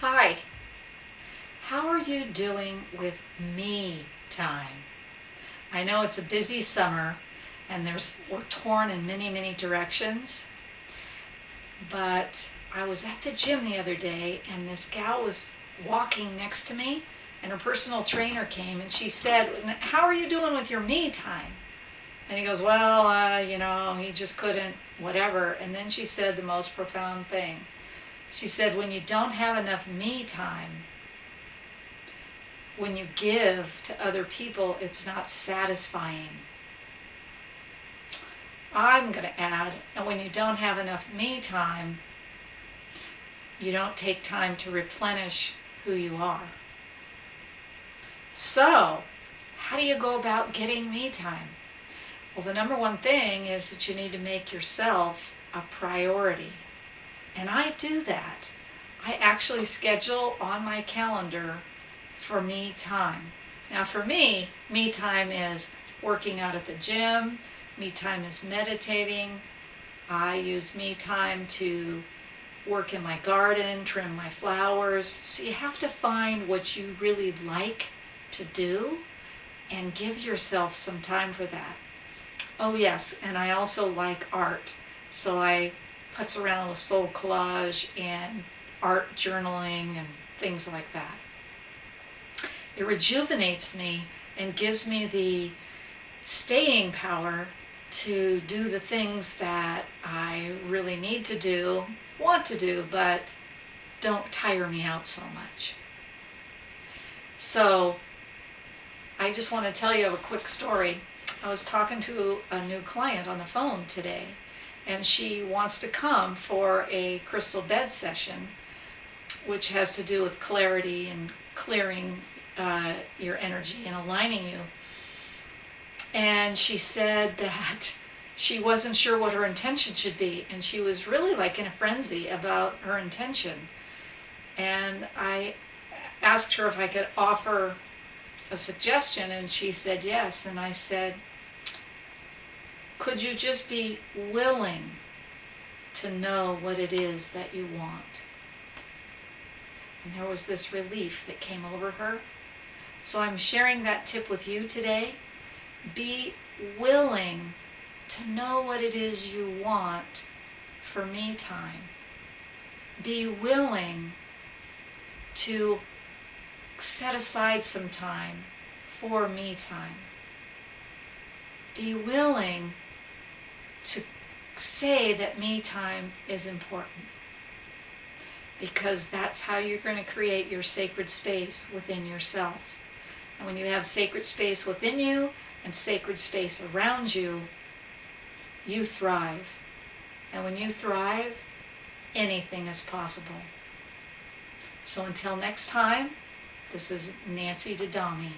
Hi, how are you doing with me time? I know it's a busy summer and we're torn in many directions, but I was at the gym the other day and this gal was walking next to me and her personal trainer came and she said, "How are you doing with your me time?" And he goes, "Well, he just couldn't, whatever." And then she said the most profound thing. She said, when you don't have enough me time, when you give to other people, it's not satisfying. I'm going to add, and when you don't have enough me time, you don't take time to replenish who you are. So, how do you go about getting me time? Well, the number one thing is that you need to make yourself a priority. And I do that. I actually schedule on my calendar for me time. Now for me time is working out at the gym, me time is meditating, I use me time to work in my garden, trim my flowers. So you have to find what you really like to do and give yourself some time for that. Oh yes, and I also like art. So I putz around with soul collage and art journaling and things like that. It rejuvenates me and gives me the staying power to do the things that I really need to do, want to do, but don't tire me out so much. So I just want to tell you a quick story. I was talking to a new client on the phone today, and she wants to come for a crystal bed session, which has to do with clarity and clearing your energy and aligning you. And she said that she wasn't sure what her intention should be, and she was really like in a frenzy about her intention. And I asked her if I could offer a suggestion, and she said yes. And I said, could you just be willing to know what it is that you want? And there was this relief that came over her. So I'm sharing that tip with you today. Be willing to know what it is you want for me time. Be willing to set aside some time for me time. Be willing to say that me time is important, because that's how you're going to create your sacred space within yourself. And when you have sacred space within you and sacred space around you, you thrive. And when you thrive, anything is possible. So until next time, this is Nancy Dadami.